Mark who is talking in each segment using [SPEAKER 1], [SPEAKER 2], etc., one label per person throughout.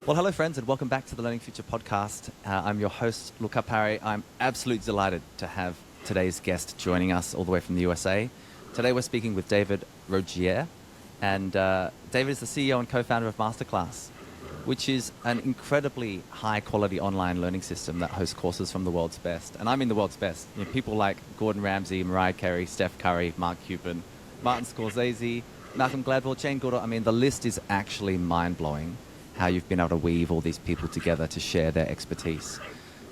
[SPEAKER 1] Well, hello, friends, and welcome back to the Learning Future podcast. I'm your host, Louka Parry. I'm absolutely delighted to have today's guest joining us all the way from the USA. Today, we're speaking with David Rogier, and David is the CEO and co-founder of MasterClass, which is an incredibly high-quality online learning system that hosts courses from the world's best. And I mean the world's best. You know, people like Gordon Ramsay, Mariah Carey, Steph Curry, Mark Cuban, Martin Scorsese, Malcolm Gladwell, Jane Goodall. I mean, the list is actually mind-blowing. How you've been able to weave all these people together to share their expertise.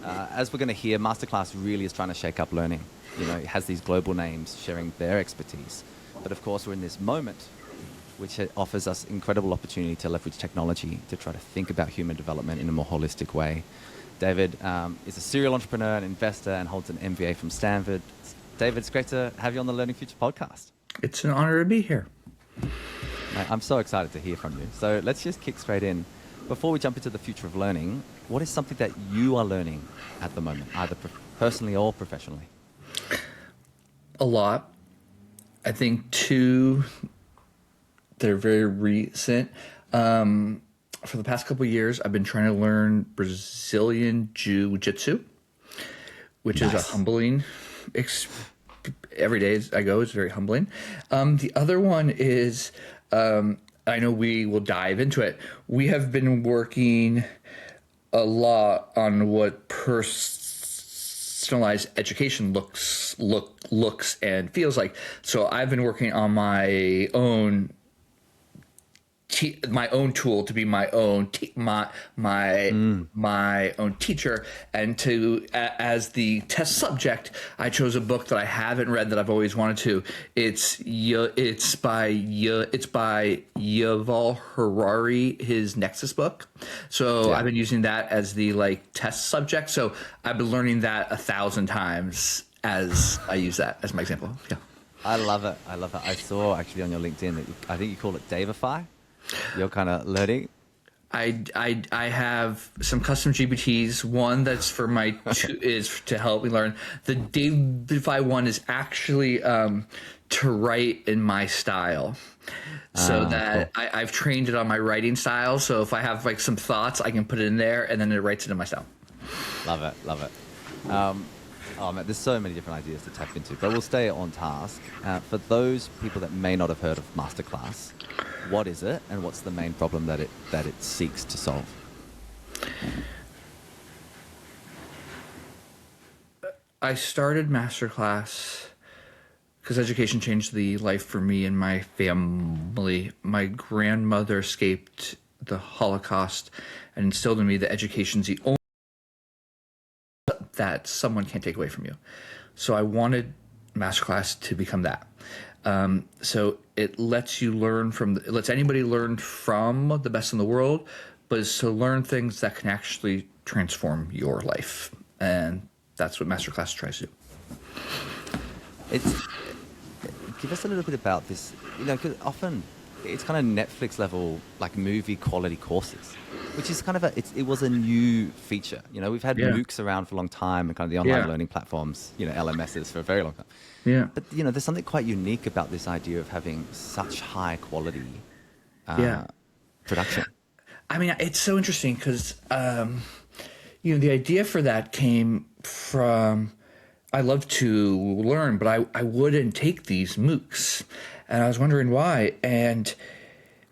[SPEAKER 1] As we're going to hear, MasterClass really is trying to shake up learning. You know, it has these global names sharing their expertise. But of course, we're in this moment which offers us incredible opportunity to leverage technology to try to think about human development in a more holistic way. David is a serial entrepreneur and investor and holds an MBA from Stanford. David, it's great to have you on the Learning Future podcast.
[SPEAKER 2] It's an honor to be here.
[SPEAKER 1] I'm so excited to hear from you. So let's just kick straight in. Before we jump into the future of learning, what is something that you are learning at the moment, either personally or professionally?
[SPEAKER 2] A lot. I think two that are very recent. For the past couple of years, I've been trying to learn Brazilian Jiu-Jitsu, which is a humbling every day I go is very humbling. The other one is, I know we will dive into it. We have been working a lot on what personalized education looks and feels like. So I've been working on my own tool to be my own my own teacher, and to as the test subject, I chose a book that I haven't read that I've always wanted to. It's by Yuval Harari, his Nexus book. So I've been using that as the test subject. So I've been learning that 1,000 times as I use that as my example. Yeah,
[SPEAKER 1] I love it. I love it. I saw actually on your LinkedIn that I think you call it Davify. You're kind of learning.
[SPEAKER 2] I have some custom GPTs. One that's for my is to help me learn. The Davify one is actually to write in my style, so that cool. I've trained it on my writing style. So if I have some thoughts, I can put it in there, and then it writes it in my style.
[SPEAKER 1] Love it, love it. Oh man, there's so many different ideas to tap into, but we'll stay on task. For those people that may not have heard of MasterClass, what is it, and what's the main problem that it seeks to solve?
[SPEAKER 2] I started MasterClass because education changed the life for me and my family. My grandmother escaped the Holocaust and instilled in me that education's the only that someone can't take away from you. So I wanted MasterClass to become that. So it lets you learn it lets anybody learn from the best in the world, but it's to learn things that can actually transform your life. And that's what MasterClass tries to do.
[SPEAKER 1] Give us a little bit about this, because often it's kind of Netflix level, movie quality courses, which is kind of it was a new feature. We've had MOOCs around for a long time and kind of the online learning platforms, LMSs for a very long time.
[SPEAKER 2] Yeah.
[SPEAKER 1] But, there's something quite unique about this idea of having such high quality production.
[SPEAKER 2] I mean, it's so interesting because, the idea for that came from, I love to learn, but I wouldn't take these MOOCs. And I was wondering why. And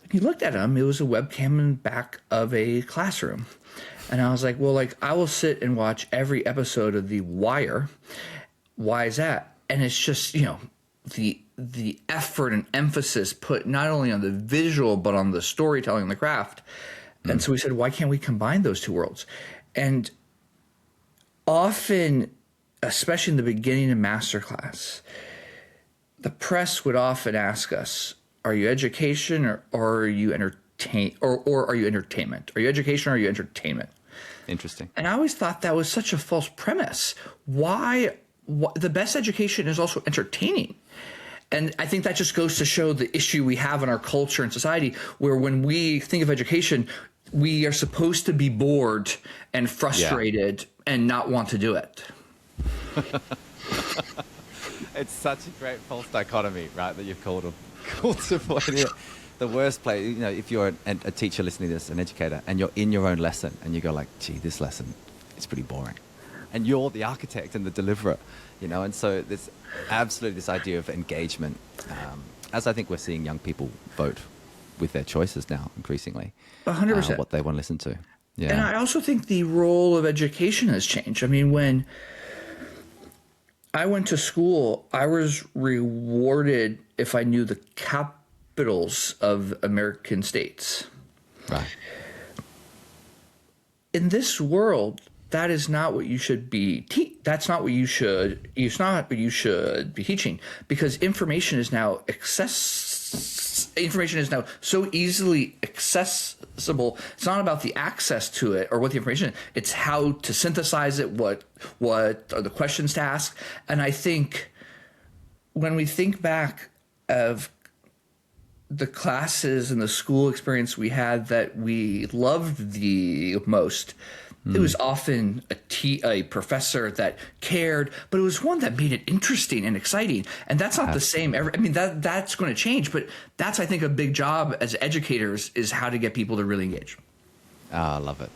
[SPEAKER 2] when you looked at them, it was a webcam in the back of a classroom. And I was like, well, I will sit and watch every episode of The Wire. Why is that? And it's just, the effort and emphasis put not only on the visual, but on the storytelling and the craft. And so we said, why can't we combine those two worlds? And often, especially in the beginning of MasterClass, the press would often ask us, are you education or are you or are you entertainment? Are you education or are you entertainment?
[SPEAKER 1] Interesting.
[SPEAKER 2] And I always thought that was such a false premise. Why the best education is also entertaining. And I think that just goes to show the issue we have in our culture and society, where when we think of education, we are supposed to be bored and frustrated and not want to do it.
[SPEAKER 1] It's such a great false dichotomy, right, that you've called to point here. the worst place, if you're a teacher listening to this, an educator, and you're in your own lesson and you go like, gee, this lesson is pretty boring. And you're the architect and the deliverer, and so there's absolutely this idea of engagement, as I think we're seeing young people vote with their choices now increasingly.
[SPEAKER 2] 100%.
[SPEAKER 1] What they want to listen to. Yeah.
[SPEAKER 2] And I also think the role of education has changed. I mean, when I went to school, I was rewarded if I knew the capitals of American states.
[SPEAKER 1] Right.
[SPEAKER 2] In this world, that is not what you should be. That's not what you should. It's not what you should be teaching, because information is now Information is now so easily accessible. It's not about the access to it or what the information is. It's how to synthesize it. What are the questions to ask? And I think when we think back of the classes and the school experience we had that we loved the most, it was often a professor that cared, but it was one that made it interesting and exciting. And that's not the same. That's going to change, but that's, I think, a big job as educators, is how to get people to really engage.
[SPEAKER 1] I love it.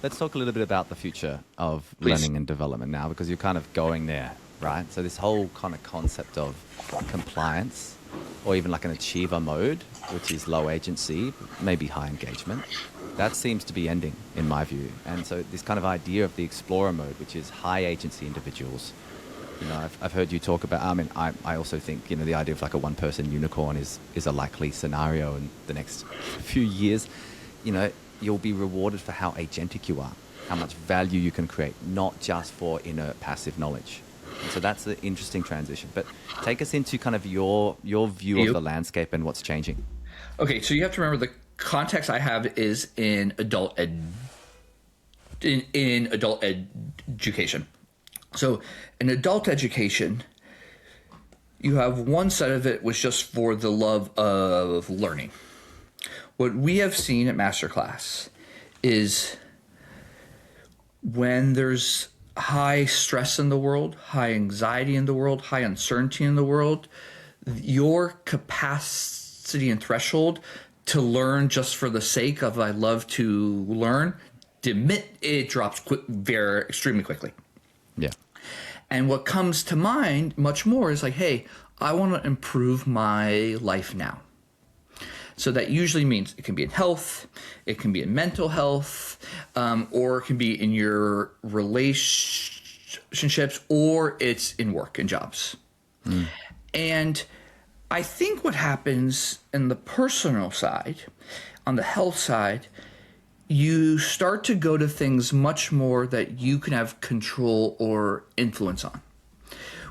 [SPEAKER 1] Let's talk a little bit about the future of learning and development now, because you're kind of going there, right? So this whole kind of concept of compliance, or even like an achiever mode, which is low agency, maybe high engagement, that seems to be ending in my view. And so this kind of idea of the explorer mode, which is high agency individuals, I've heard you talk about, I also think, the idea of like a one-person unicorn is a likely scenario in the next few years. You'll be rewarded for how agentic you are, how much value you can create, not just for inert passive knowledge. And so that's the interesting transition. But take us into kind of your view of the landscape and what's changing.
[SPEAKER 2] Okay, so you have to remember the context I have is in adult education. So in adult education, you have one side of it was just for the love of learning. What we have seen at MasterClass is when there's high stress in the world, high anxiety in the world, high uncertainty in the world, your capacity and threshold to learn just for the sake of I love to learn, it drops extremely quickly.
[SPEAKER 1] Yeah.
[SPEAKER 2] And what comes to mind much more is like, hey, I want to improve my life now. So that usually means it can be in health, it can be in mental health, or it can be in your relationships, or it's in work and jobs. And I think what happens in the personal side, on the health side, you start to go to things much more that you can have control or influence on,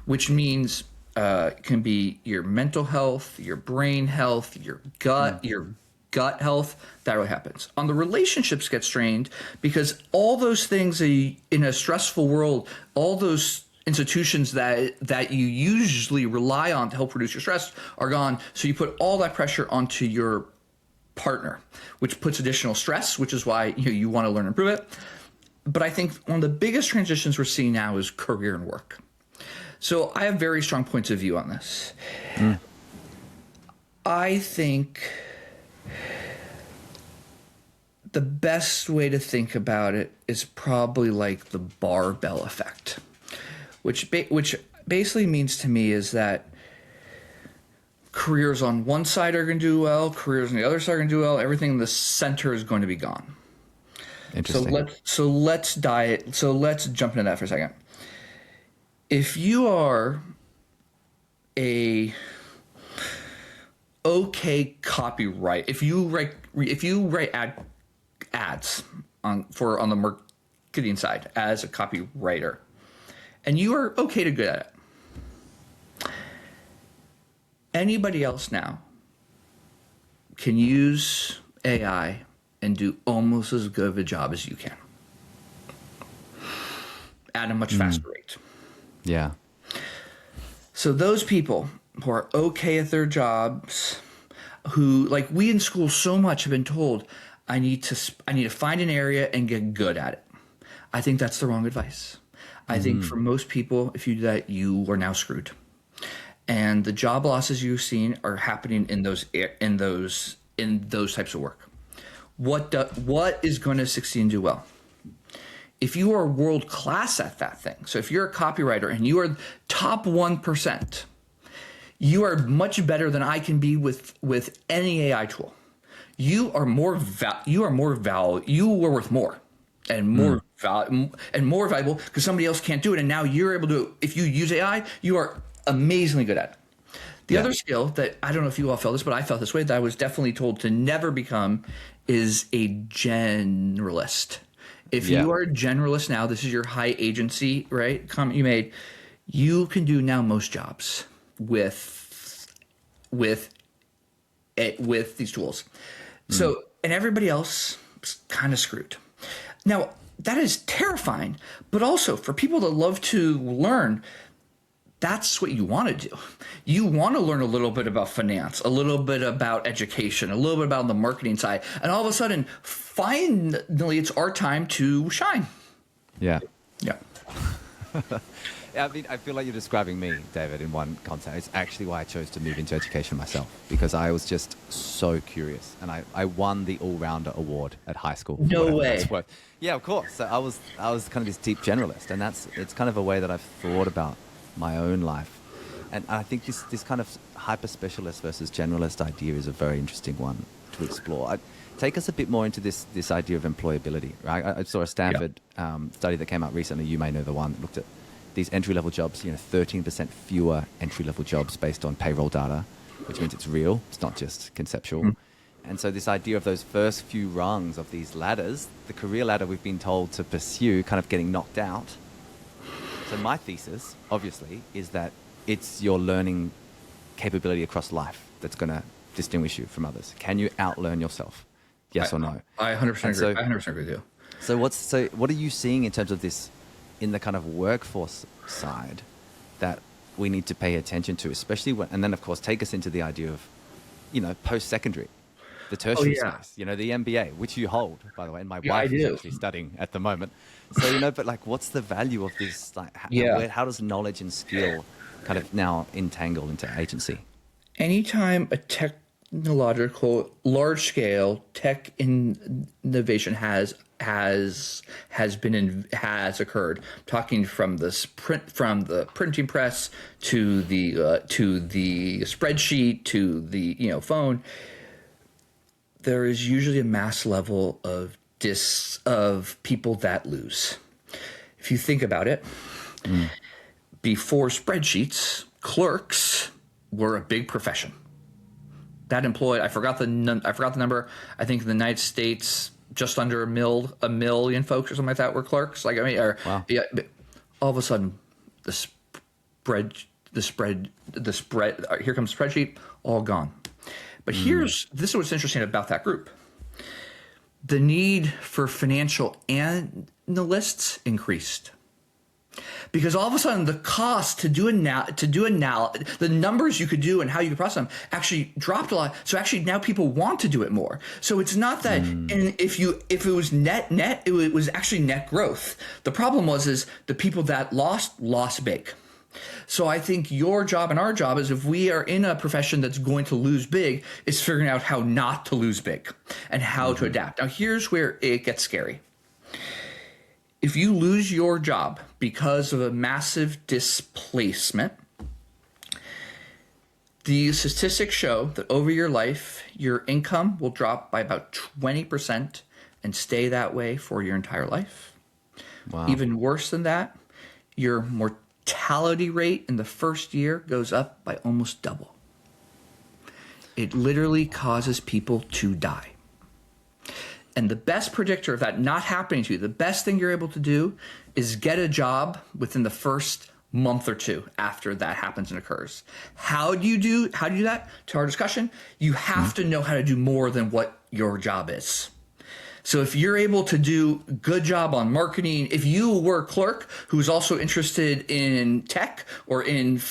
[SPEAKER 2] which means it can be your mental health, your brain health, your gut health. That really happens. On the relationships get strained because all those things in a stressful world, all those institutions that you usually rely on to help reduce your stress are gone. So you put all that pressure onto your partner, which puts additional stress, which is why you want to learn and improve it. But I think one of the biggest transitions we're seeing now is career and work. So I have very strong points of view on this. I think the best way to think about it is probably like the barbell effect, which basically means to me is that careers on one side are going to do well, careers on the other side are going to do well, everything in the center is going to be gone.
[SPEAKER 1] Interesting.
[SPEAKER 2] So let's jump into that for a second. If you are a okay copyright, if you write ads on the marketing side as a copywriter, and you are okay to good at it, anybody else now can use AI and do almost as good of a job as you can at a much faster rate.
[SPEAKER 1] Yeah.
[SPEAKER 2] So those people who are okay at their jobs, who, like we in school so much have been told, I need to find an area and get good at it. I think that's the wrong advice. I think for most people, if you do that, you are now screwed. And the job losses you've seen are happening in those types of work. What is going to succeed and do well? If you are world class at that thing, so if you're a copywriter and you are top 1%, you are much better than I can be with any AI tool. You are worth more and more valuable because somebody else can't do it, and now you're able to. If you use AI, you are amazingly good at it. The other skill that I don't know if you all felt this, but I felt this way, that I was definitely told to never become, is a generalist. If you are a generalist now, this is your high agency, right? Comment you made. You can do now most jobs with these tools. So, and everybody else is kind of screwed. Now, that is terrifying, but also for people that love to learn, that's what you want to do. You want to learn a little bit about finance, a little bit about education, a little bit about the marketing side. And all of a sudden, finally, it's our time to shine.
[SPEAKER 1] Yeah.
[SPEAKER 2] Yeah.
[SPEAKER 1] I mean, I feel like you're describing me, David, in one context. It's actually why I chose to move into education myself, because I was just so curious. And I won the all-rounder award at high school.
[SPEAKER 2] No way.
[SPEAKER 1] Yeah, of course. So I was kind of this deep generalist. And it's kind of a way that I've thought about my own life. And I think this kind of hyper specialist versus generalist idea is a very interesting one to explore. Take us a bit more into this idea of employability. Right? I saw a Stanford study that came out recently. You may know the one that looked at these entry-level jobs, 13% fewer entry-level jobs based on payroll data, which means it's real. It's not just conceptual. And so this idea of those first few rungs of these ladders, the career ladder we've been told to pursue, kind of getting knocked out. So my thesis, obviously, is that it's your learning capability across life that's going to distinguish you from others. Can you outlearn yourself? Yes or no?
[SPEAKER 2] I 100% agree. I 100% agree with you.
[SPEAKER 1] So what are you seeing in terms of this in the kind of workforce side that we need to pay attention to, especially when, and then of course take us into the idea of, post-secondary, the tertiary space, the MBA, which you hold, by the way, and my wife is actually studying at the moment. So, but like, what's the value of this? Like, how does knowledge and skill kind of now entangle into agency?
[SPEAKER 2] Anytime a technological, large-scale tech innovation has occurred, talking from the printing press to the spreadsheet to the phone, there is usually a mass level of people that lose. If you think about it, before spreadsheets, clerks were a big profession. That employed, I forgot the number. I think in the United States, just under a million folks or something like that were clerks. Wow. All of a sudden, the spread. Here comes the spreadsheet, all gone. But this is what's interesting about that group. The need for financial analysts increased. Because all of a sudden the cost to do the numbers you could do and how you could process them actually dropped a lot. So actually now people want to do it more. So it's not that, and if it was net, it was actually net growth. The problem is the people that lost big. So I think your job and our job is, if we are in a profession that's going to lose big, is figuring out how not to lose big and how to adapt. Now here's where it gets scary. If you lose your job because of a massive displacement, the statistics show that over your life, your income will drop by about 20% and stay that way for your entire life. Wow. Even worse than that, your mortality rate in the first year goes up by almost double. It literally causes people to die. And the best predictor of that not happening to you, the best thing you're able to do is get a job within the first month or two after that happens and occurs. How do you do that? To our discussion, you have to know how to do more than what your job is. So if you're able to do a good job on marketing, if you were a clerk who's also interested in tech or in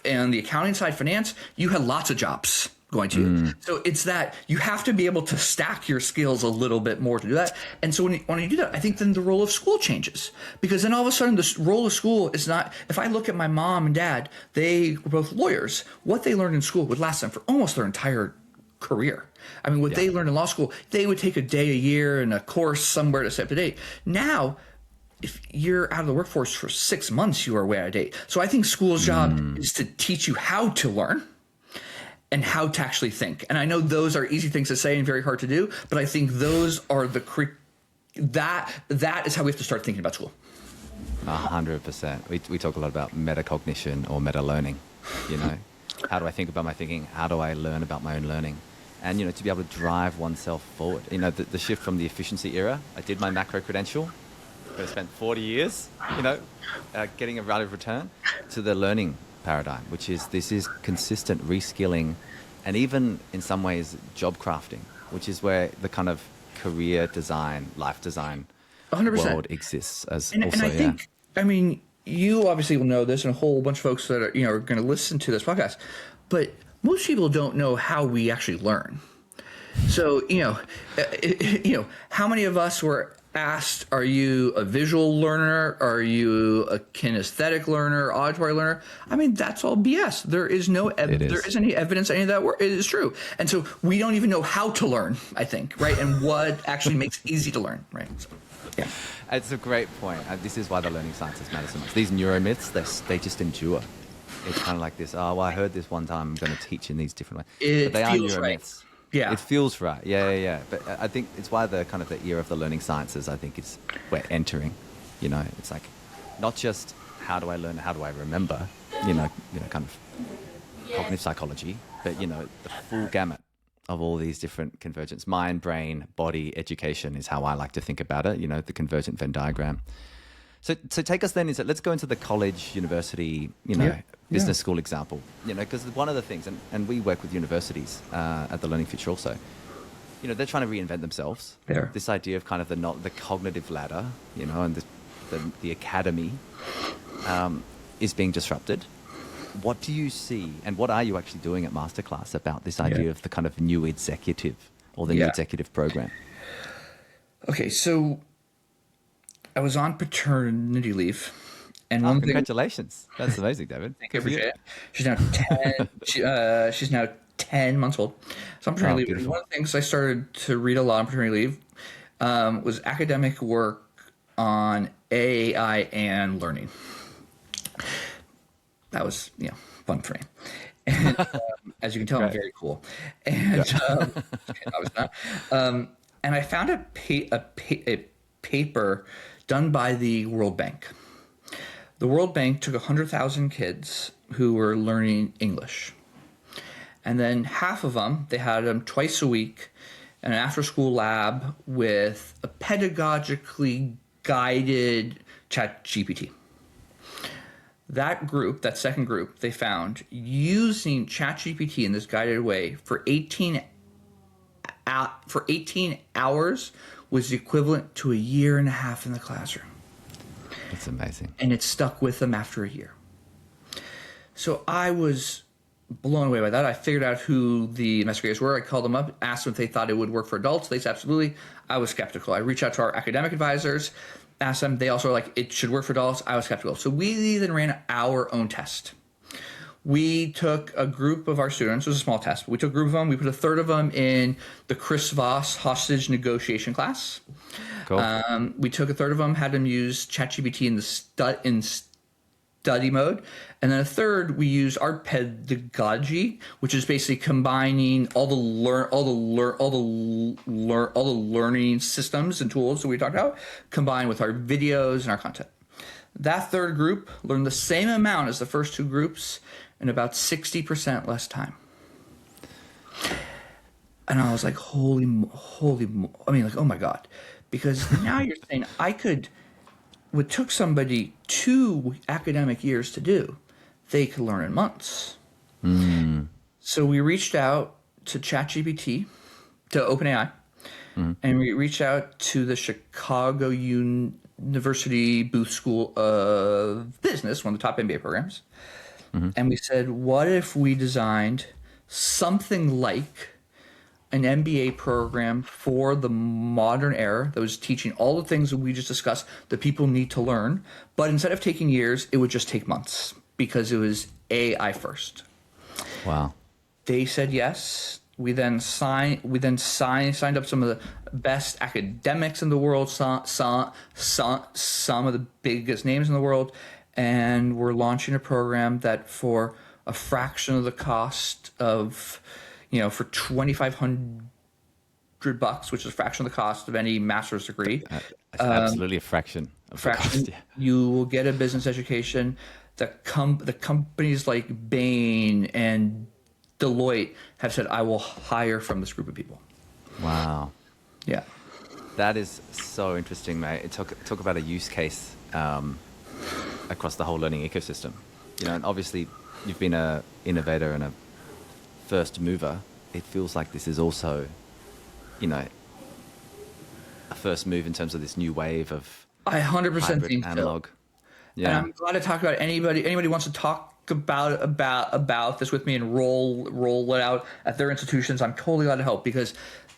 [SPEAKER 2] the accounting side, finance, you had lots of jobs. going to. So it's that you have to be able to stack your skills a little bit more to do that. And so when you do that, I think then the role of school changes, because then all of a sudden the role of school is not, if I look at my mom and dad, they were both lawyers. What they learned in school would last them for almost their entire career. I mean, what they learned in law school, they would take a day a year and a course somewhere to stay up to date. Now, if you're out of the workforce for 6 months, you are way out of date. So I think school's job is to teach you how to learn and how to actually think. And I know those are easy things to say and very hard to do, but I think those are that is how we have to start thinking about school.
[SPEAKER 1] 100%. We talk a lot about metacognition or meta learning. You know, how do I think about my thinking? How do I learn about my own learning? And, you know, to be able to drive oneself forward. You know, the shift from the efficiency era. I did my macro credential, but I spent 40 years, you know, getting a rate of return, to the learning paradigm, which is this is consistent reskilling, and even in some ways job crafting, which is where the kind of career design, life design
[SPEAKER 2] 100%.
[SPEAKER 1] world exists as
[SPEAKER 2] And I think, I mean, you obviously will know this, and a whole bunch of folks that are, you know, are going to listen to this podcast, but most people don't know how we actually learn. So, how many of us were asked, are you a visual learner? Are you a kinesthetic learner, auditory learner? I mean, that's all BS. There is no there isn't any evidence any of that it is true. And so we don't even know how to learn, I think, right? And what actually makes it easy to learn, right? So, yeah.
[SPEAKER 1] It's a great point. This is why the learning sciences matter so much. These neuromyths, they just endure. It's kind of like this, oh, well, I heard this one time, I'm going to teach in these different ways. But they are neuromyths.
[SPEAKER 2] Right. Yeah.
[SPEAKER 1] It feels right. Yeah. But I think it's why the kind of the era of the learning sciences, I think we're entering, you know, it's like not just how do I learn, how do I remember, you know, kind of cognitive psychology, but, you know, the full gamut of all these different convergence, mind, brain, body, education is how I like to think about it, you know, the convergent Venn diagram. So take us then, let's go into the college, university, you know, business school example, you know, because one of the things, and we work with universities at the Learning Future also, you know, they're trying to reinvent themselves.
[SPEAKER 2] There.
[SPEAKER 1] This idea of kind of the cognitive ladder, you know, and the academy is being disrupted. What do you see, and what are you actually doing at MasterClass about this idea of the kind of new executive or the new executive program?
[SPEAKER 2] Okay, so I was on paternity leave, and
[SPEAKER 1] congratulations! That's amazing, David.
[SPEAKER 2] Thank you, appreciate it. She's now 10. She's now 10 months old. So I'm paternity leave. And one of the things I started to read a lot on paternity leave was academic work on AI and learning. That was fun for me. And, as you can tell, I'm very cool. And I was not. And I found a paper done by the World Bank. The World Bank took 100,000 kids who were learning English. And then half of them, they had them twice a week in an after-school lab with a pedagogically guided ChatGPT. That group, that second group, they found using ChatGPT in this guided way for 18 hours was the equivalent to a year and a half in the classroom.
[SPEAKER 1] That's amazing.
[SPEAKER 2] And it stuck with them after a year. So I was blown away by that. I figured out who the investigators were. I called them up, asked them if they thought it would work for adults. They said absolutely. I was skeptical. I reached out to our academic advisors, asked them. They also were like, it should work for adults. I was skeptical. So we then ran our own test. We took a group of our students. It was a small test. We took a group of them. We put a third of them in the Chris Voss hostage negotiation class.
[SPEAKER 1] Cool.
[SPEAKER 2] We took a third of them, had them use ChatGPT in study mode, and then a third we used art pedagogy, which is basically combining all the learning systems and tools that we talked about, combined with our videos and our content. That third group learned the same amount as the first two groups in about 60% less time. And I was like, oh my God. Because now you're saying what took somebody 2 academic years to do, they could learn in months. So we reached out to ChatGPT, to OpenAI, and we reached out to the Chicago University Booth School of Business, one of the top MBA programs. And we said, what if we designed something like an MBA program for the modern era that was teaching all the things that we just discussed that people need to learn. But instead of taking years, it would just take months because it was AI first.
[SPEAKER 1] Wow.
[SPEAKER 2] They said yes. We then signed up some of the best academics in the world, some of the biggest names in the world, and we're launching a program that for a fraction of the cost of, for $2,500, which is a fraction of the cost of any master's degree.
[SPEAKER 1] It's absolutely a fraction of the cost. Yeah.
[SPEAKER 2] You will get a business education. The companies like Bain and Deloitte have said, I will hire from this group of people.
[SPEAKER 1] Wow.
[SPEAKER 2] Yeah.
[SPEAKER 1] That is so interesting, mate. Talk about a use case across the whole learning ecosystem. And obviously you've been an innovator and a first mover. It feels like this is also, a first move in terms of this new wave of
[SPEAKER 2] I 100%
[SPEAKER 1] hybrid
[SPEAKER 2] think
[SPEAKER 1] analog.
[SPEAKER 2] so.
[SPEAKER 1] Yeah.
[SPEAKER 2] And I'm glad to talk about it. Anybody wants to talk about this with me and roll it out at their institutions, I'm totally glad to help, because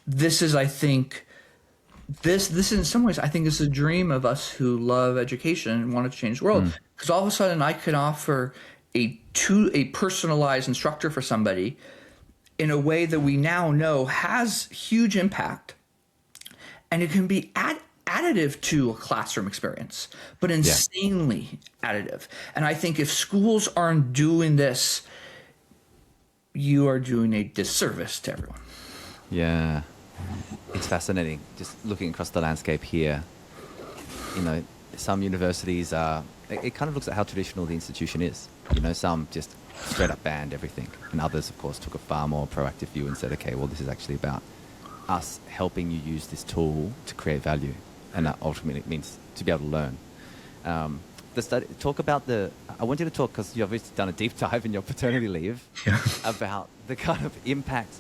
[SPEAKER 2] this is, I think, this in some ways, I think is a dream of us who love education and want to change the world. Because all of a sudden I can offer a personalized instructor for somebody in a way that we now know has huge impact, and it can be additive to a classroom experience, but insanely additive. And I think if schools aren't doing this, you are doing a disservice to everyone.
[SPEAKER 1] Yeah. It's fascinating. Just looking across the landscape here, some universities it kind of looks at how traditional the institution is. Some just straight up banned everything. And others, of course, took a far more proactive view and said, okay, well, this is actually about us helping you use this tool to create value. And that ultimately means to be able to learn. I want you to talk, because you've obviously done a deep dive in your paternity leave, about the kind of impact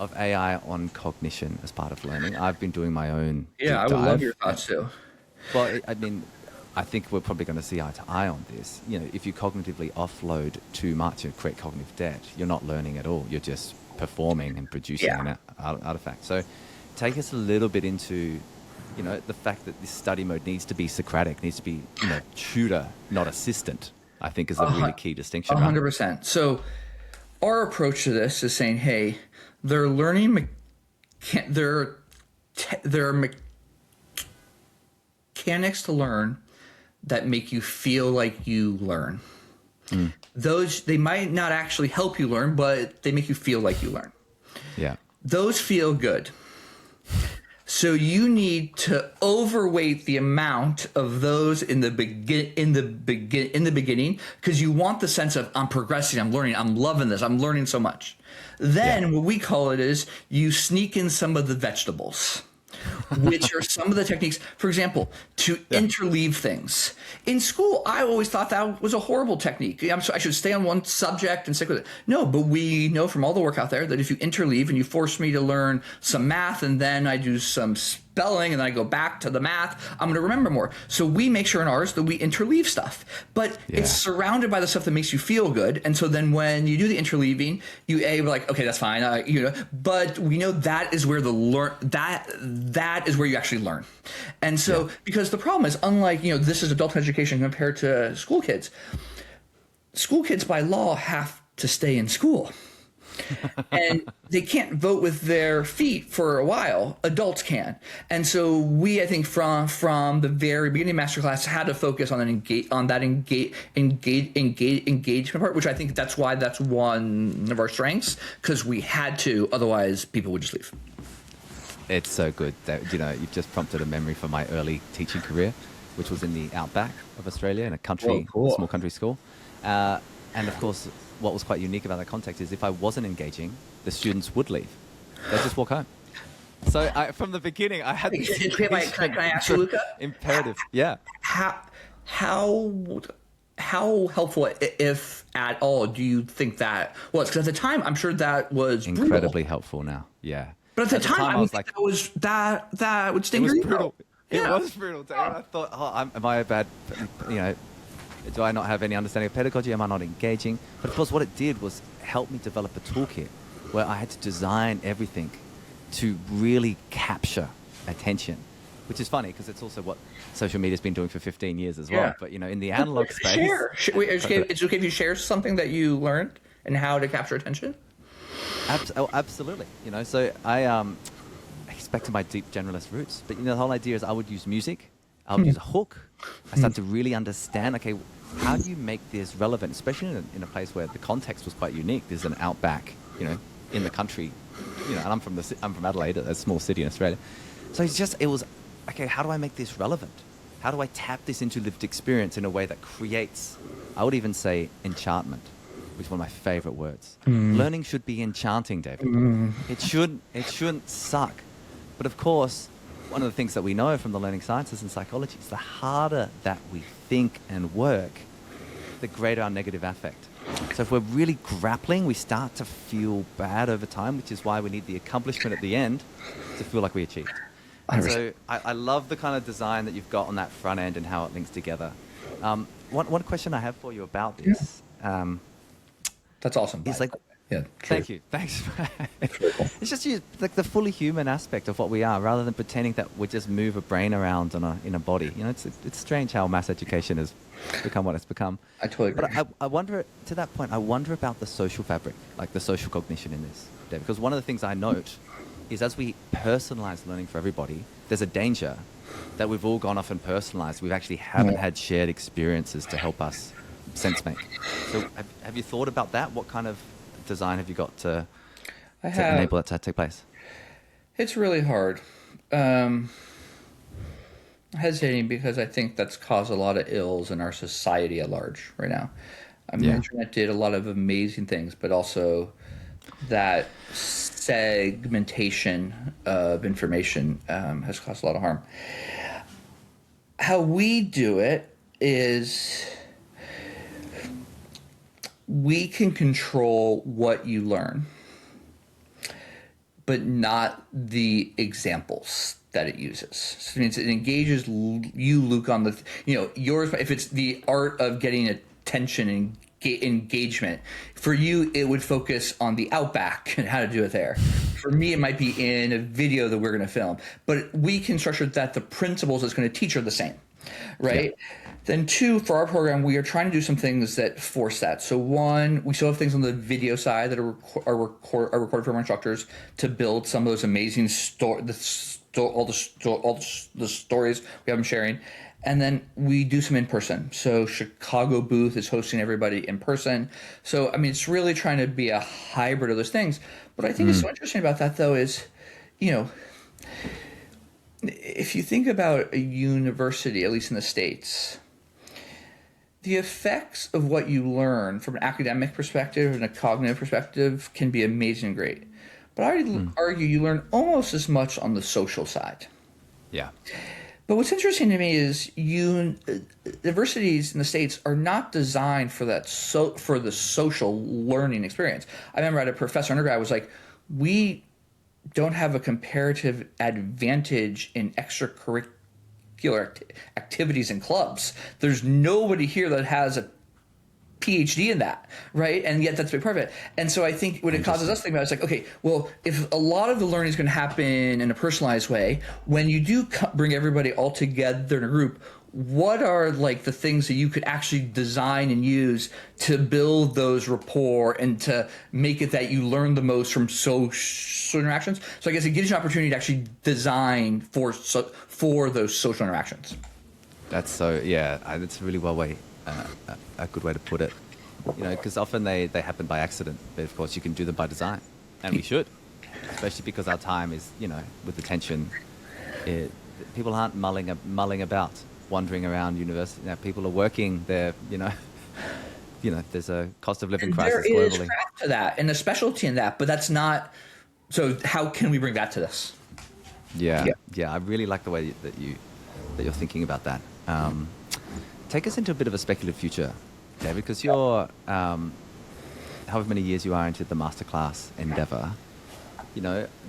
[SPEAKER 1] of AI on cognition as part of learning. I've been doing my own deep
[SPEAKER 2] I would
[SPEAKER 1] dive.
[SPEAKER 2] love your thoughts too.
[SPEAKER 1] Well, I think we're probably going to see eye to eye on this. If you cognitively offload too much and create cognitive debt, you're not learning at all. You're just performing and producing an artifact. So take us a little bit into, the fact that this study mode needs to be Socratic, needs to be, tutor, not assistant, I think is a really key distinction.
[SPEAKER 2] 100%. So our approach to this is saying, hey, they're learning, there are mechanics to learn that make you feel like you learn. Those, they might not actually help you learn, but they make you feel like you learn.
[SPEAKER 1] Yeah.
[SPEAKER 2] Those feel good. So you need to overweight the amount of those in the beginning, because you want the sense of, I'm progressing, I'm learning, I'm loving this, I'm learning so much. Then what we call it is you sneak in some of the vegetables, which are some of the techniques, for example, to interleave things. In school, I always thought that was a horrible technique. I should stay on one subject and stick with it. No, but we know from all the work out there that if you interleave and you force me to learn some math and then I do some spelling and then I go back to the math, I'm going to remember more. So we make sure in ours that we interleave stuff. But it's surrounded by the stuff that makes you feel good. And so then when you do the interleaving, we're like, okay, that's fine. But we know that is where that is where you actually learn. And so because the problem is, unlike, this is adult education compared to school kids by law have to stay in school. And they can't vote with their feet for a while. Adults can. And so we, I think, from the very beginning of MasterClass, had to focus on that engagement part, which I think that's why that's one of our strengths, because we had to, otherwise people would just leave.
[SPEAKER 1] It's so good that, you've just prompted a memory for my early teaching career, which was in the outback of Australia in a small country school. And of course, what was quite unique about that context is if I wasn't engaging, the students would leave. They'd just walk home. So from the beginning, I had this
[SPEAKER 2] Can I ask you, Louka?
[SPEAKER 1] imperative. Yeah.
[SPEAKER 2] How helpful, if at all, do you think that was? Because at the time, I'm sure that was
[SPEAKER 1] incredibly
[SPEAKER 2] brutal.
[SPEAKER 1] helpful now. Yeah.
[SPEAKER 2] But at the time, I was like, that would sting your ego.
[SPEAKER 1] It was brutal. I thought, am I a bad, do I not have any understanding of pedagogy? Am I not engaging? But of course, what it did was help me develop a toolkit where I had to design everything to really capture attention, which is funny because it's also what social media's been doing for 15 years as well.
[SPEAKER 2] Yeah.
[SPEAKER 1] But, in the analog space...
[SPEAKER 2] Wait, it's okay if you share something that you learned and how to capture attention?
[SPEAKER 1] Absolutely. So I back to my deep generalist roots, but the whole idea is I would use music, I would use a hook. I started to really understand, okay, how do you make this relevant, especially in a place where the context was quite unique. There's an outback, in the country, and I'm from Adelaide, a small city in Australia. So it was, okay, how do I make this relevant? How do I tap this into lived experience in a way that creates, I would even say, enchantment, which is one of my favorite words. Learning should be enchanting, David. It shouldn't suck. But of course, one of the things that we know from the learning sciences and psychology is the harder that we think and work, the greater our negative affect. So if we're really grappling, we start to feel bad over time, which is why we need the accomplishment at the end to feel like we achieved. And so I love the kind of design that you've got on that front end and how it links together. One question I have for you about this.
[SPEAKER 2] That's awesome.
[SPEAKER 1] It's like, thank you. Thanks. It's just like the fully human aspect of what we are, rather than pretending that we just move a brain around in a body. It's strange how mass education has become what it's become.
[SPEAKER 2] I totally agree.
[SPEAKER 1] But I wonder, to that point, I wonder about the social fabric, like the social cognition in this, Dave. Because one of the things I note is as we personalize learning for everybody, there's a danger that we've all gone off and personalized. We actually haven't had shared experiences to help us sense make. So have you thought about that? What kind of design have you got to enable that to take place?
[SPEAKER 2] It's really hard. I'm hesitating because I think that's caused a lot of ills in our society at large right now. The internet did a lot of amazing things, but also that segmentation of information has caused a lot of harm. How we do it is we can control what you learn, but not the examples that it uses. So it means it engages you, Luke, on the, yours. If it's the art of getting attention and engagement, for you, it would focus on the outback and how to do it there. For me, it might be in a video that we're going to film, but we can structure that the principles it's going to teach are the same, right? Yeah. Then two, for our program, we are trying to do some things that force that. So one, we still have things on the video side that are recorded from our instructors to build some of those amazing all the stories we have them sharing. And then we do some in person. So Chicago booth is hosting everybody in person. So, it's really trying to be a hybrid of those things. What I think is so interesting about that, though, is, if you think about a university, at least in the States, the effects of what you learn from an academic perspective and a cognitive perspective can be amazing and great. But I would argue you learn almost as much on the social side.
[SPEAKER 1] Yeah.
[SPEAKER 2] But what's interesting to me is universities in the States are not designed for that for the social learning experience. I remember I had a professor undergrad was like, we don't have a comparative advantage in extracurricular activities and clubs. There's nobody here that has a PhD in that, right? And yet that's a big part of it. And so I think what it causes us to think about is like, okay, well, if a lot of the learning is going to happen in a personalized way, when you do bring everybody all together in a group, what are like the things that you could actually design and use to build those rapport and to make it that you learn the most from social interactions? So I guess it gives you an opportunity to actually design for those social interactions.
[SPEAKER 1] That's that's really a good way to put it. Because often they happen by accident, but of course you can do them by design, and we should, especially because our time is, with attention, people aren't mulling about, wandering around university. People are working there. There's a cost of living crisis globally.
[SPEAKER 2] There is craft to that and a specialty in that, but that's not. So how can we bring that to this?
[SPEAKER 1] Yeah. I really like the way that you're thinking about that. Take us into a bit of a speculative future, David, because you're, however many years you are into the MasterClass endeavor,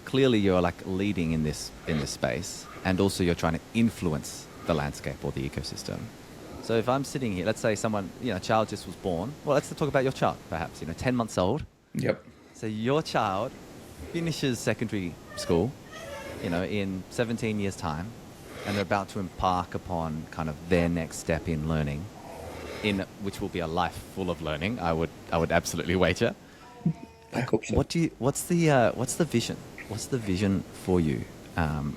[SPEAKER 1] clearly you're like leading in this space, and also you're trying to influence the landscape or the ecosystem. So if I'm sitting here, let's say someone, a child just was born. Well, let's talk about your child, perhaps, 10 months old.
[SPEAKER 2] Yep.
[SPEAKER 1] So your child finishes secondary school, in 17 years' time, and they're about to embark upon kind of their next step in learning, in which will be a life full of learning. I would absolutely wager.
[SPEAKER 2] I
[SPEAKER 1] Like,
[SPEAKER 2] hope so.
[SPEAKER 1] what's the vision? What's the vision for you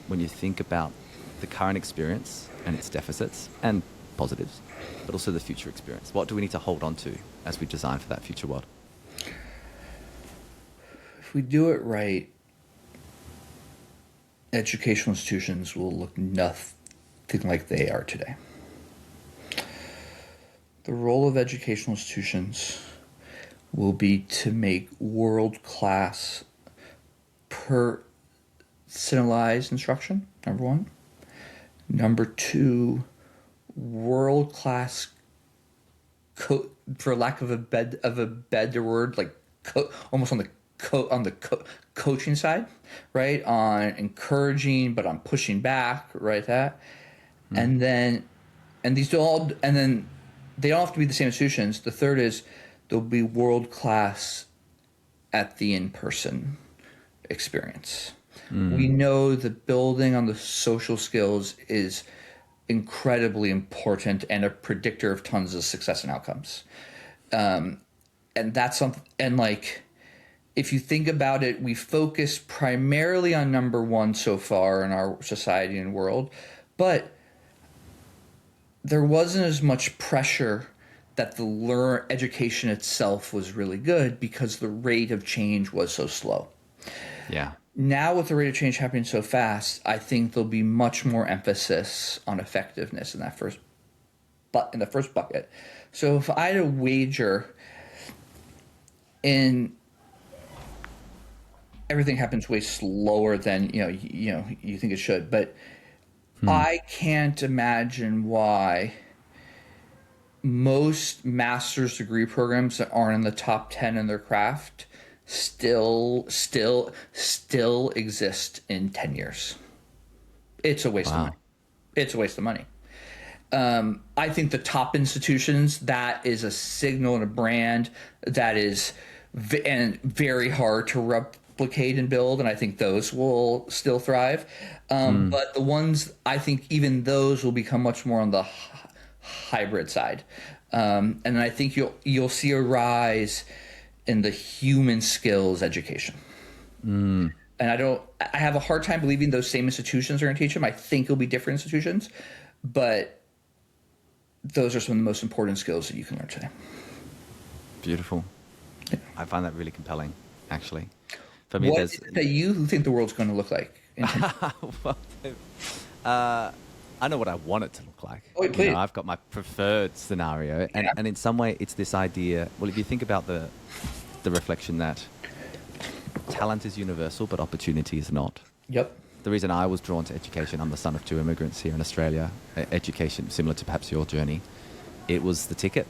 [SPEAKER 1] when you think about the current experience and its deficits and positives, but also the future experience? What do we need to hold on to as we design for that future world?
[SPEAKER 2] If we do it right, educational institutions will look nothing like they are today. The role of educational institutions will be to make world-class personalized instruction, number one. Number two, world-class, for lack of a better word, like almost on the coaching side, right? On encouraging, but on pushing back, right? And then these all, and then they don't have to be the same institutions. The third is they'll be world class at the in-person experience. We know that building on the social skills is incredibly important and a predictor of tons of success and outcomes. And that's something, and like, if you think about it, we focus primarily on number one so far in our society and world, but there wasn't as much pressure that the education itself was really good because the rate of change was so slow.
[SPEAKER 1] Yeah.
[SPEAKER 2] Now with the rate of change happening so fast, I think there'll be much more emphasis on effectiveness in that in the first bucket. So if I had a wager in everything happens way slower than you think it should, but I can't imagine why most master's degree programs that aren't in the top 10 in their craft still exist in 10 years. It's a waste of money. It's a waste of money. I think the top institutions, that is a signal and a brand that is very hard to replicate and build, and I think those will still thrive. But the ones, I think even those will become much more on the hybrid side. And I think you'll see a rise in the human skills education. And I have a hard time believing those same institutions are going to teach them. I think it'll be different institutions, but those are some of the most important skills that you can learn today.
[SPEAKER 1] Beautiful.
[SPEAKER 2] Yeah.
[SPEAKER 1] I find that really compelling, actually. For me,
[SPEAKER 2] What is it that you think the world's going to look like in 10 years?
[SPEAKER 1] Well, I know what I want it to look like.
[SPEAKER 2] Oh, please.
[SPEAKER 1] I've got my preferred scenario, and in some way, it's this idea. Well, if you think about the reflection that talent is universal, but opportunity is not.
[SPEAKER 2] Yep.
[SPEAKER 1] The reason I was drawn to education, I'm the son of two immigrants here in Australia. Education, similar to perhaps your journey, it was the ticket.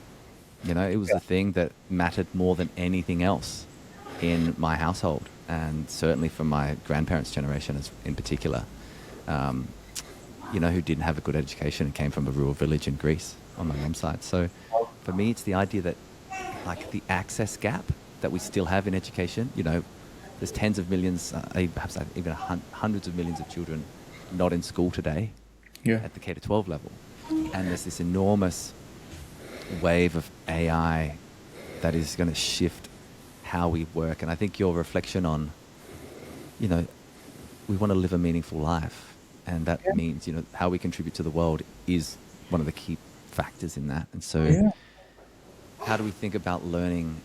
[SPEAKER 1] It was the thing that mattered more than anything else in my household, and certainly for my grandparents' generation in particular. Who didn't have a good education and came from a rural village in Greece on my mom's side. So for me, it's the idea that, like, the access gap that we still have in education, there's tens of millions, perhaps even hundreds of millions of children not in school today at the K-12 level. And there's this enormous wave of AI that is going to shift how we work. And I think your reflection on, we want to live a meaningful life. And that means, how we contribute to the world is one of the key factors in that. And so how do we think about learning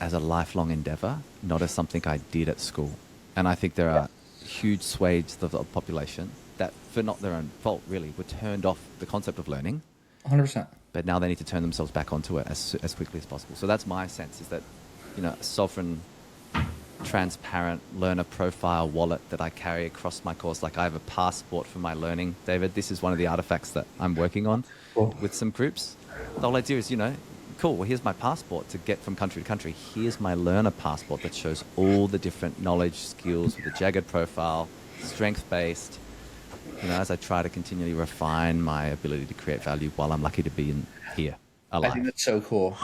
[SPEAKER 1] as a lifelong endeavor, not as something I did at school? And I think there are huge swathes of the population that, for not their own fault, really, were turned off the concept of learning.
[SPEAKER 2] 100%.
[SPEAKER 1] But now they need to turn themselves back onto it as quickly as possible. So that's my sense, is that, a sovereign, transparent learner profile wallet that I carry across my course. Like, I have a passport for my learning, David. This is one of the artifacts that I'm working on with some groups. The whole idea is, cool, well, here's my passport to get from country to country. Here's my learner passport that shows all the different knowledge, skills with a jagged profile, strength-based, as I try to continually refine my ability to create value while I'm lucky to be here, alive.
[SPEAKER 2] I think that's so cool.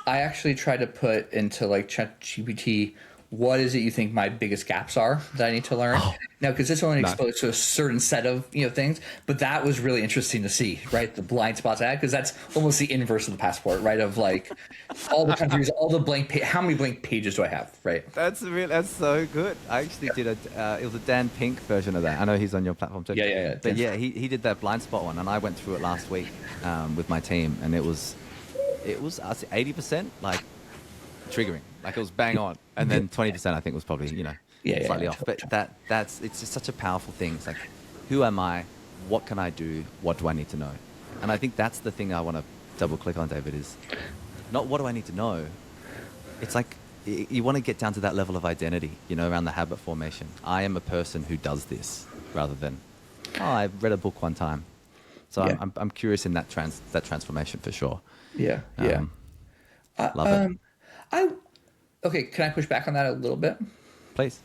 [SPEAKER 2] I actually try to put into like ChatGPT what is it you think my biggest gaps are that I need to learn? Now, because it's only exposed to a certain set of things, but that was really interesting to see, right? The blind spots I had, because that's almost the inverse of the passport, right? Of like all the countries, all the how many blank pages do I have, right?
[SPEAKER 1] That's so good. I actually did it was a Dan Pink version of that. I know he's on your platform too.
[SPEAKER 2] Yeah.
[SPEAKER 1] But yeah, he did that blind spot one, and I went through it last week with my team, and it was I'd say 80% like triggering, like it was bang on, and then 20% I think was probably slightly off. But it's just such a powerful thing. It's like, who am I? What can I do? What do I need to know? And I think that's the thing I want to double click on, David, is not what do I need to know. It's like you want to get down to that level of identity, around the habit formation. I am a person who does this, rather than, I read a book one time. So I'm curious in that transformation for sure.
[SPEAKER 2] Yeah.
[SPEAKER 1] Love it.
[SPEAKER 2] Okay, can I push back on that a little bit?
[SPEAKER 1] Please.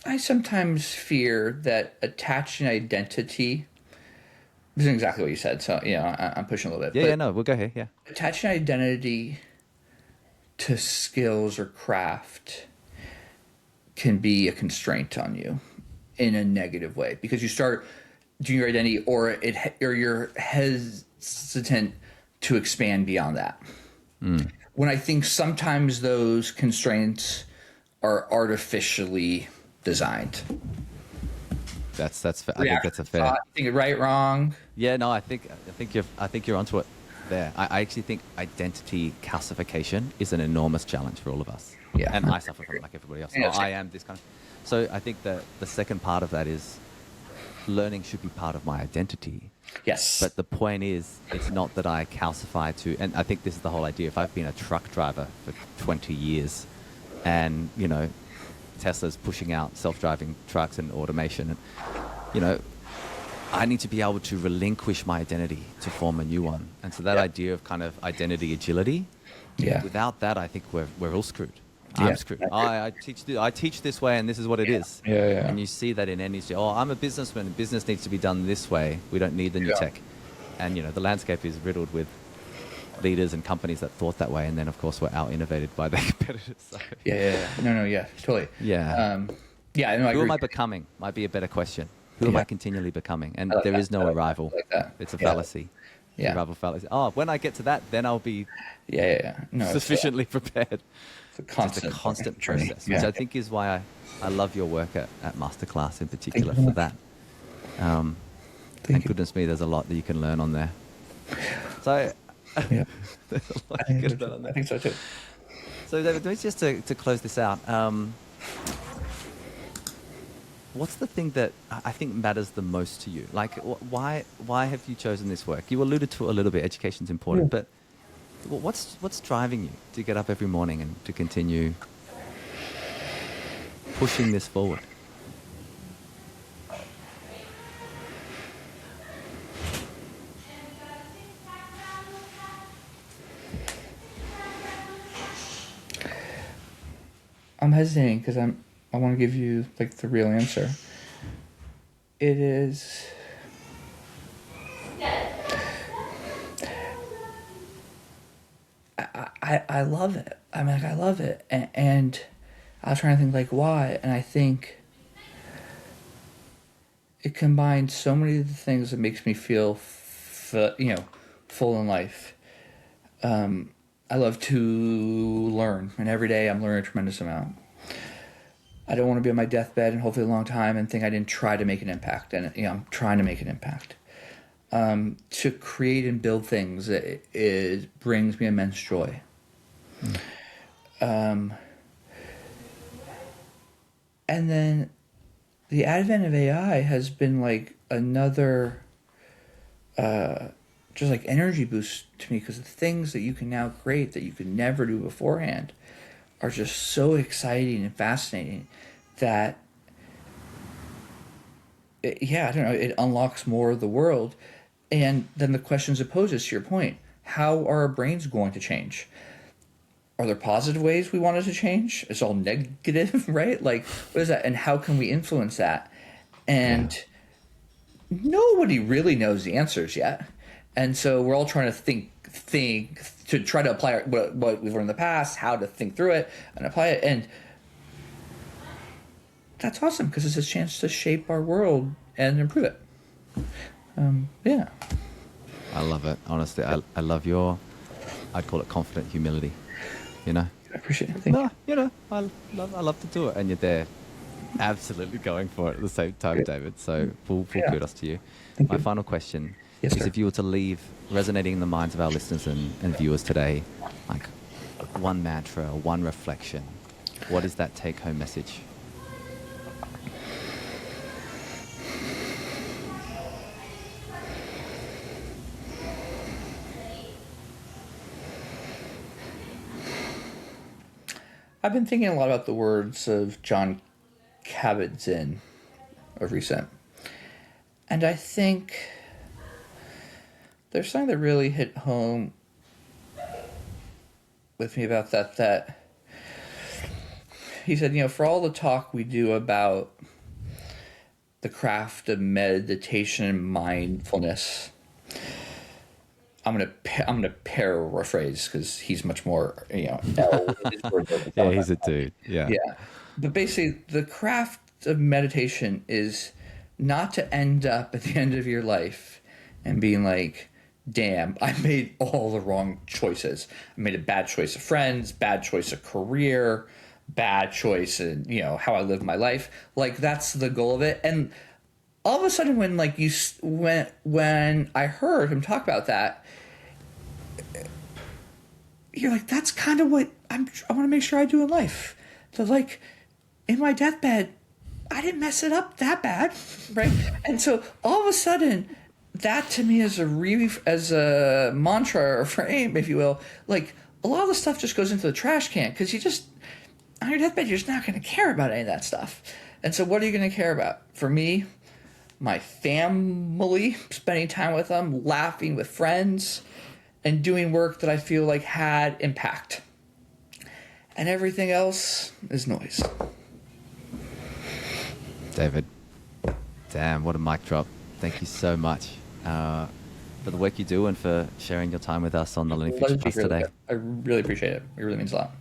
[SPEAKER 2] I sometimes fear that attaching identity, this is exactly what you said, so I'm pushing a little bit.
[SPEAKER 1] No, we'll go here. Yeah.
[SPEAKER 2] Attaching identity to skills or craft can be a constraint on you in a negative way, because you start doing your identity, or you're hesitant to expand beyond that. When I think sometimes those constraints are artificially designed.
[SPEAKER 1] That's fair. I think that's a fair.
[SPEAKER 2] Think it right, wrong.
[SPEAKER 1] Yeah, no, I think you're onto it there. I actually think identity calcification is an enormous challenge for all of us.
[SPEAKER 2] Yeah.
[SPEAKER 1] And I suffer from it like everybody else.
[SPEAKER 2] Yeah,
[SPEAKER 1] I am this kind of. So I think that the second part of that is learning should be part of my identity.
[SPEAKER 2] Yes.
[SPEAKER 1] But the point is, it's not that I calcify to, and I think this is the whole idea. If I've been a truck driver for 20 years and, Tesla's pushing out self-driving trucks and automation, and, I need to be able to relinquish my identity to form a new one. And so that idea of kind of identity agility, without that, I think we're all screwed. I'm screwed. I teach this way, and this is what it is.
[SPEAKER 2] Yeah.
[SPEAKER 1] And you see that in any. I'm a businessman, and business needs to be done this way. We don't need the new tech. And the landscape is riddled with leaders and companies that thought that way, and then of course were out innovated by their competitors. So.
[SPEAKER 2] No, totally.
[SPEAKER 1] Who am I becoming? Might be a better question. Who am I continually becoming? And there is no arrival. It's a fallacy.
[SPEAKER 2] Yeah.
[SPEAKER 1] Arrival fallacy. When I get to that, then I'll be sufficiently prepared. It's a constant process, which I think is why I love your work at MasterClass in particular for that. And goodness me, there's a lot that you can learn on there. So there's a lot you can learn on there.
[SPEAKER 2] I think so too.
[SPEAKER 1] So David, just to close this out, what's the thing that I think matters the most to you? Like, why have you chosen this work? You alluded to it a little bit. Education's important, but what's driving you to get up every morning and to continue pushing this forward?
[SPEAKER 2] I'm hesitating because I want to give you like the real answer. It is. I love it. I love it, and I was trying to think like why, and I think it combines so many of the things that makes me feel, full in life. I love to learn, and every day I'm learning a tremendous amount. I don't want to be on my deathbed and hopefully a long time and think I didn't try to make an impact, and I'm trying to make an impact. To create and build things, it brings me immense joy. And then the advent of AI has been like another just like energy boost to me, because the things that you can now create that you could never do beforehand are just so exciting and fascinating that I don't know, it unlocks more of the world. And then the questions it poses, to your point, how are our brains going to change? Are there positive ways we want it to change? It's all negative, right? Like, what is that? And how can we influence that? And nobody really knows the answers yet. And so we're all trying to think to try to apply what we've learned in the past, how to think through it and apply it. And that's awesome because it's a chance to shape our world and improve it. Yeah.
[SPEAKER 1] I love it. Honestly, I love I'd call it confident humility, you know?
[SPEAKER 2] I appreciate it. Thank you.
[SPEAKER 1] You know, I love to do it. And you're there absolutely going for it at the same time, David. So full kudos to you.
[SPEAKER 2] Thank
[SPEAKER 1] My
[SPEAKER 2] you.
[SPEAKER 1] final question
[SPEAKER 2] Yes,
[SPEAKER 1] is
[SPEAKER 2] sir.
[SPEAKER 1] if you were to leave resonating in the minds of our listeners and viewers today, like one mantra, one reflection, what is that take-home message?
[SPEAKER 2] I've been thinking a lot about the words of John Kabat-Zinn of recent. And I think there's something that really hit home with me about that he said, for all the talk we do about the craft of meditation and mindfulness, I'm gonna paraphrase because he's much more,
[SPEAKER 1] Yeah, he's a dude. Yeah.
[SPEAKER 2] Yeah. But basically, the craft of meditation is not to end up at the end of your life and being like, damn, I made all the wrong choices. I made a bad choice of friends, bad choice of career, bad choice in, how I live my life. Like, that's the goal of it. And all of a sudden, when I heard him talk about that, you're like, that's kind of what I want to make sure I do in life. So, like, in my deathbed, I didn't mess it up that bad, right? And so all of a sudden, that to me is as a mantra or frame, if you will, like a lot of the stuff just goes into the trash can because on your deathbed, you're just not going to care about any of that stuff. And so what are you going to care about? For me, my family, spending time with them, laughing with friends, and doing work that I feel like had impact. And everything else is noise.
[SPEAKER 1] David, damn, what a mic drop. Thank you so much for the work you do and for sharing your time with us on the Learning Future Plus today.
[SPEAKER 2] I really appreciate it. It really means a lot.